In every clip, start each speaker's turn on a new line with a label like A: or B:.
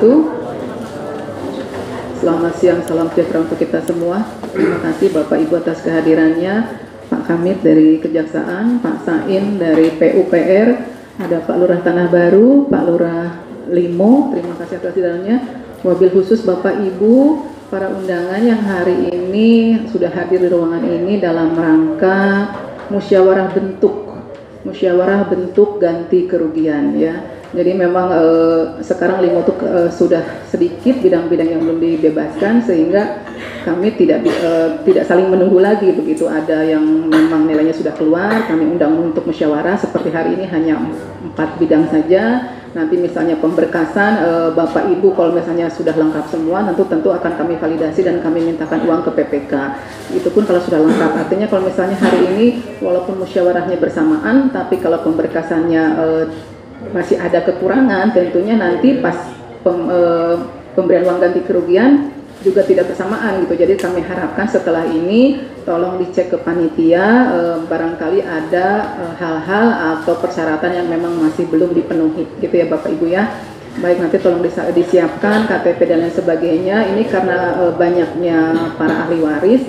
A: wabarakatuh. Selamat siang, salam sejahtera untuk kita semua. Terima kasih Bapak Ibu atas kehadirannya. Pak Kamit dari Kejaksaan, Pak Sain dari PUPR, ada Pak Lurah Tanah Baru, Pak Lurah Limo, terima kasih atas kehadirannya. Mobil khusus Bapak Ibu, para undangan yang hari ini sudah hadir di ruangan ini dalam rangka musyawarah bentuk ganti kerugian ya. Jadi memang sekarang Limo itu sudah sedikit bidang-bidang yang belum dibebaskan, sehingga kami tidak saling menunggu lagi. Begitu ada yang memang nilainya sudah keluar, kami undang untuk musyawarah. Seperti hari ini hanya 4 bidang saja. Nanti misalnya pemberkasan Bapak Ibu kalau misalnya sudah lengkap semua, tentu akan kami validasi dan kami mintakan uang ke PPK. Itu pun kalau sudah lengkap. Artinya kalau misalnya hari ini walaupun musyawarahnya bersamaan, tapi kalau pemberkasannya masih ada kekurangan, tentunya nanti pas pemberian uang ganti kerugian juga tidak bersamaan gitu. Jadi kami harapkan setelah ini tolong dicek ke panitia, barangkali ada hal-hal atau persyaratan yang memang masih belum dipenuhi gitu ya Bapak Ibu ya. Baik, nanti tolong disiapkan KTP dan lain sebagainya. Ini karena banyaknya para ahli waris,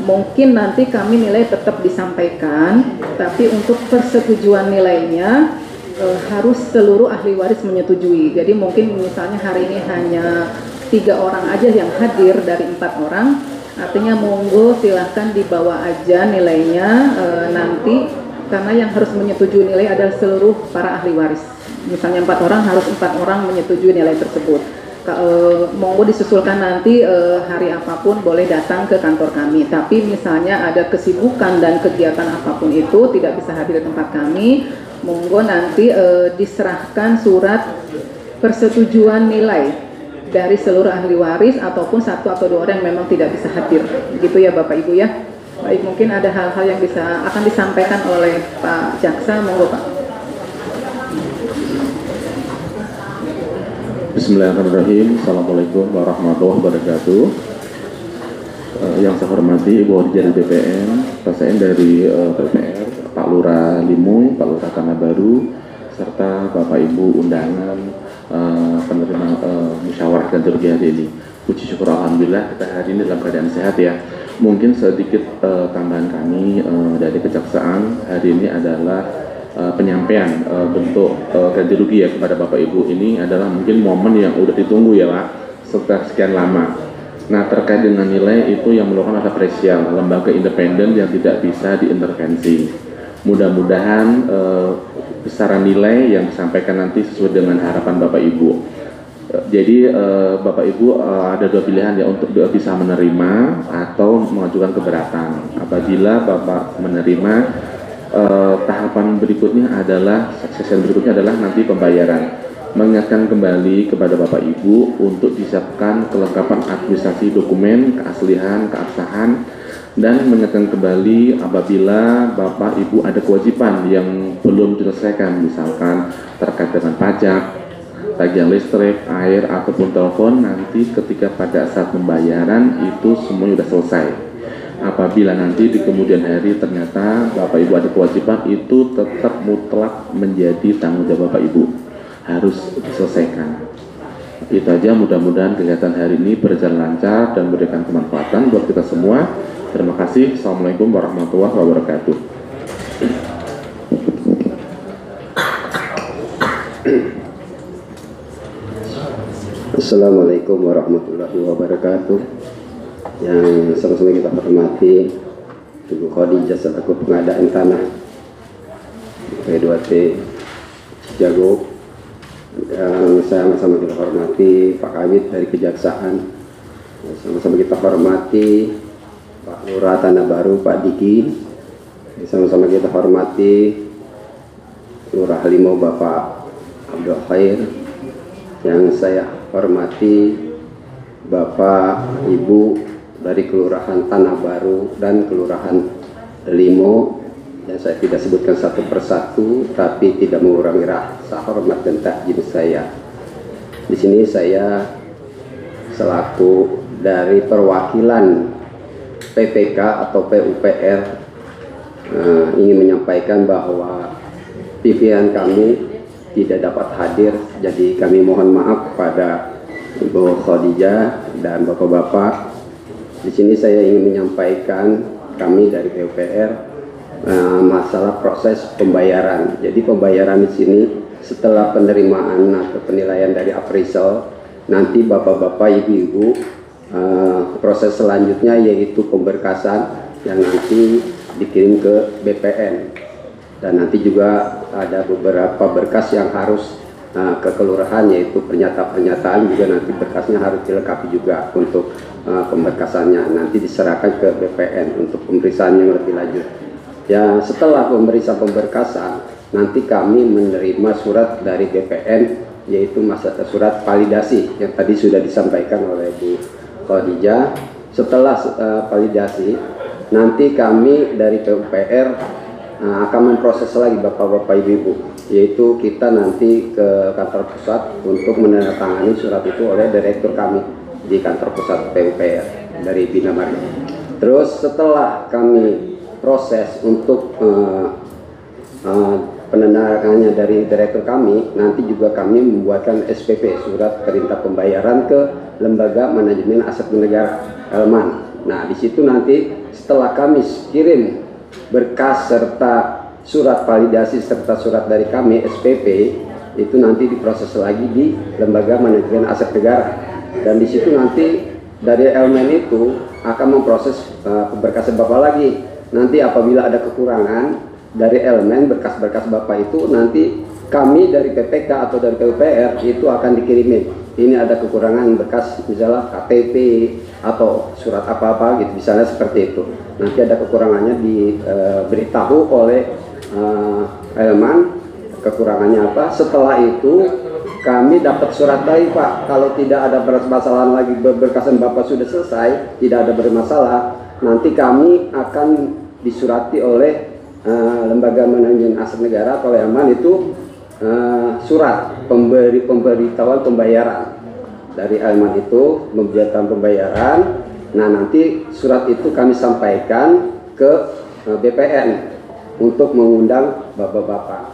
A: mungkin nanti kami nilai tetap disampaikan, tapi untuk persetujuan nilainya harus seluruh ahli waris menyetujui. Jadi mungkin misalnya hari ini hanya 3 orang aja yang hadir dari 4 orang, artinya monggo silahkan dibawa aja nilainya nanti, karena yang harus menyetujui nilai adalah seluruh para ahli waris. Misalnya 4 orang, harus 4 orang menyetujui nilai tersebut. Monggo disusulkan nanti hari apapun boleh datang ke kantor kami. Tapi misalnya ada kesibukan dan kegiatan apapun itu tidak bisa hadir di tempat kami, monggo nanti diserahkan surat persetujuan nilai dari seluruh ahli waris ataupun 1 atau 2 orang yang memang tidak bisa hadir. Gitu ya Bapak Ibu ya. Baik, mungkin ada hal-hal yang akan disampaikan oleh Pak Jaksa, monggo Pak.
B: Bismillahirrahmanirrahim. Assalamualaikum warahmatullahi wabarakatuh. Yang saya hormati Ibu Hadi dari BPN, Pak Sain dari PPR, Pak Lurah Limo, Pak Lurah Tanah Baru, serta Bapak Ibu undangan penerima musyawarah ganti rugi hari ini. Puji syukur alhamdulillah kita hari ini dalam keadaan sehat ya. Mungkin sedikit tambahan kami dari Kejaksaan hari ini adalah penyampaian bentuk ganti rugi ya kepada Bapak Ibu. Ini adalah mungkin momen yang udah ditunggu ya Pak, setelah sekian lama. Nah, terkait dengan nilai itu yang melakukan ada presial, lembaga independen yang tidak bisa diintervensi. Mudah-mudahan besaran nilai yang disampaikan nanti sesuai dengan harapan Bapak Ibu. Jadi Bapak Ibu ada 2 pilihan ya untuk bisa menerima atau mengajukan keberatan. Apabila Bapak menerima, tahapan berikutnya adalah nanti pembayaran. Mengingatkan kembali kepada Bapak Ibu untuk disiapkan kelengkapan administrasi dokumen, keaslian, keabsahan, dan mengingatkan kembali apabila Bapak Ibu ada kewajiban yang belum diselesaikan, misalkan terkait dengan pajak, tagihan listrik, air, ataupun telepon, nanti ketika pada saat pembayaran itu semuanya sudah selesai. Apabila nanti di kemudian hari ternyata Bapak Ibu ada kewajiban, itu tetap mutlak menjadi tanggung jawab Bapak Ibu, harus diselesaikan. Itu aja, mudah-mudahan kegiatan hari ini berjalan lancar dan memberikan kemanfaatan buat kita semua. Terima kasih. Assalamualaikum warahmatullahi wabarakatuh.
C: Assalamualaikum warahmatullahi wabarakatuh. Yang sama-sama kita hormati Ibu Khadijah selaku pengadaan tanah P2T Jago, yang sama-sama kita hormati Pak Kamit dari Kejaksaan, sama-sama kita hormati Pak Lurah Tanah Baru, Pak Diki, sama-sama kita hormati Lurah Limo Bapak Abdul Khair, yang saya hormati Bapak Ibu dari Kelurahan Tanah Baru dan Kelurahan Limo, yang saya tidak sebutkan satu persatu, tapi tidak mengurangi rasa hormat dan takjim saya. Di sini saya selaku dari perwakilan PPK atau PUPR ingin menyampaikan bahwa pimpinan kami tidak dapat hadir. Jadi kami mohon maaf kepada Ibu Khadijah dan Bapak-bapak. Di sini saya ingin menyampaikan kami dari PUPR masalah proses pembayaran. Jadi pembayaran di sini setelah penerimaan atau penilaian dari appraisal, nanti Bapak-bapak, Ibu-ibu, proses selanjutnya yaitu pemberkasan yang nanti dikirim ke BPN. Dan nanti juga ada beberapa berkas yang harus ke kelurahan, yaitu pernyataan juga nanti berkasnya harus dilengkapi juga untuk pemberkasannya. Nanti diserahkan ke BPN untuk pemeriksaan yang lebih lanjut. Ya, setelah pemeriksaan pemberkasan, nanti kami menerima surat dari BPN, yaitu surat validasi yang tadi sudah disampaikan oleh Bu Khadijah. Setelah validasi, nanti kami dari PUPR akan memproses lagi Bapak-bapak, Ibu-ibu, yaitu kita nanti ke kantor pusat untuk menandatangani surat itu oleh direktur kami di kantor pusat PUPR dari Bina Marga. Terus setelah kami proses untuk penandatangannya dari direktur kami, nanti juga kami membuatkan SPP, surat perintah pembayaran, ke Lembaga Manajemen Aset Negara Elman. Nah, di situ nanti setelah kami kirim berkas serta surat validasi serta surat dari kami SPP, itu nanti diproses lagi di Lembaga Manajemen Aset Negara, dan di situ nanti dari Elmen itu akan memproses berkas Bapak lagi. Nanti apabila ada kekurangan dari Elmen, berkas-berkas Bapak itu nanti kami dari PPK atau dari PUPR itu akan dikirimin. Ini ada kekurangan berkas, misalnya KTP atau surat apa-apa gitu, misalnya seperti itu. Nanti ada kekurangannya diberitahu oleh Elman, kekurangannya apa. Setelah itu kami dapat surat lagi, Pak, kalau tidak ada permasalahan lagi, berkasan Bapak sudah selesai, tidak ada bermasalah, nanti kami akan disurati oleh Lembaga Manajemen Aset Negara atau Elman itu surat pemberitahuan pembayaran dari Elman itu, pemberitahuan pembayaran. Nah, nanti surat itu kami sampaikan ke BPN untuk mengundang Bapak-bapak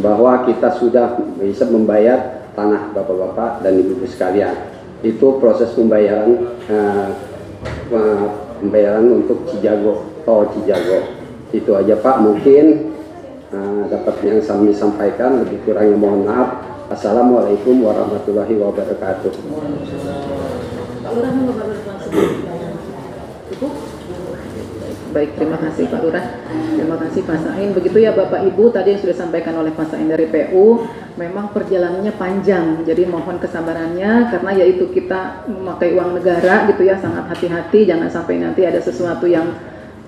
C: bahwa kita sudah bisa membayar tanah Bapak-bapak dan Ibu-ibu sekalian. Itu proses pembayaran untuk Cijago, tol Cijago. Itu aja, Pak, mungkin dapat yang kami sampaikan, lebih kurangnya mohon maaf. Assalamualaikum warahmatullahi wabarakatuh.
A: Baik, terima kasih Pak Lurah, terima kasih Pak Sain. Begitu ya Bapak Ibu, tadi yang sudah disampaikan oleh Pak Sain dari PU, memang perjalanannya panjang, jadi mohon kesabarannya, karena yaitu kita memakai uang negara gitu ya, sangat hati-hati, jangan sampai nanti ada sesuatu yang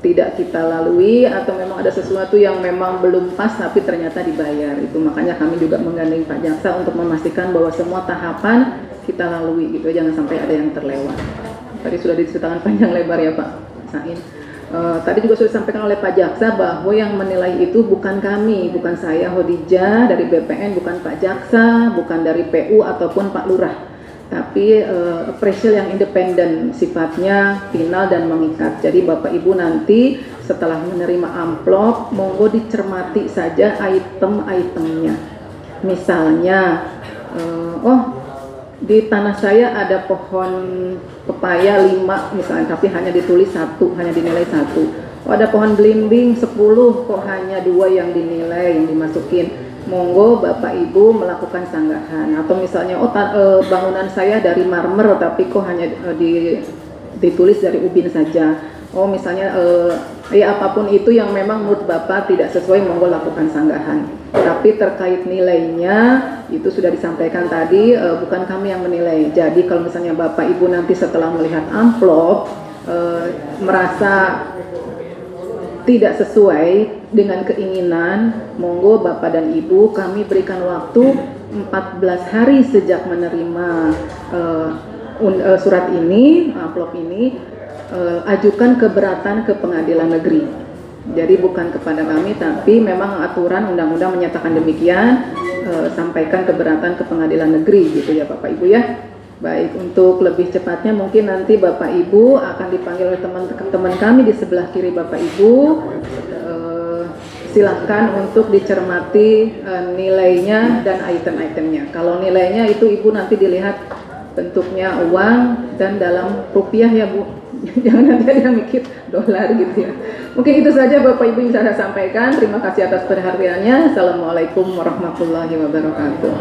A: tidak kita lalui atau memang ada sesuatu yang memang belum pas tapi ternyata dibayar. Itu makanya kami juga menggandeng Pak Jaksa untuk memastikan bahwa semua tahapan kita lalui gitu, jangan sampai ada yang terlewat. Tadi sudah diceritakan panjang lebar ya Pak Sain. Tadi juga sudah disampaikan oleh Pak Jaksa bahwa yang menilai itu bukan kami, bukan saya Khadijah dari BPN, bukan Pak Jaksa, bukan dari PU ataupun Pak Lurah, tapi appraisal yang independen, sifatnya final dan mengikat. Jadi Bapak Ibu nanti setelah menerima amplop, monggo dicermati saja item-itemnya. Misalnya, di tanah saya ada pohon pepaya 5 misalnya, tapi hanya ditulis 1, hanya dinilai 1. Ada pohon belimbing 10, kok hanya 2 yang dinilai, yang dimasukin. Monggo Bapak Ibu melakukan sanggahan. Atau misalnya bangunan saya dari marmer tapi kok hanya ditulis dari ubin saja. Misalnya ya apapun itu yang memang menurut Bapak tidak sesuai, monggo lakukan sanggahan. Tapi terkait nilainya itu sudah disampaikan tadi, bukan kami yang menilai. Jadi kalau misalnya Bapak Ibu nanti setelah melihat amplop merasa tidak sesuai dengan keinginan, monggo Bapak dan Ibu, kami berikan waktu 14 hari sejak menerima surat ini, amplop ini, ajukan keberatan ke pengadilan negeri. Jadi bukan kepada kami, tapi memang aturan undang-undang menyatakan demikian, sampaikan keberatan ke pengadilan negeri gitu ya Bapak Ibu ya. Baik, untuk lebih cepatnya mungkin nanti Bapak Ibu akan dipanggil oleh teman-teman kami di sebelah kiri Bapak Ibu. silahkan untuk dicermati nilainya dan item-itemnya. Kalau nilainya itu Ibu nanti dilihat bentuknya uang dan dalam rupiah ya Bu. Jangan nanti ada yang mikir dolar gitu ya. Mungkin itu saja Bapak Ibu yang bisa saya sampaikan. Terima kasih atas perhatiannya. Assalamualaikum warahmatullahi wabarakatuh.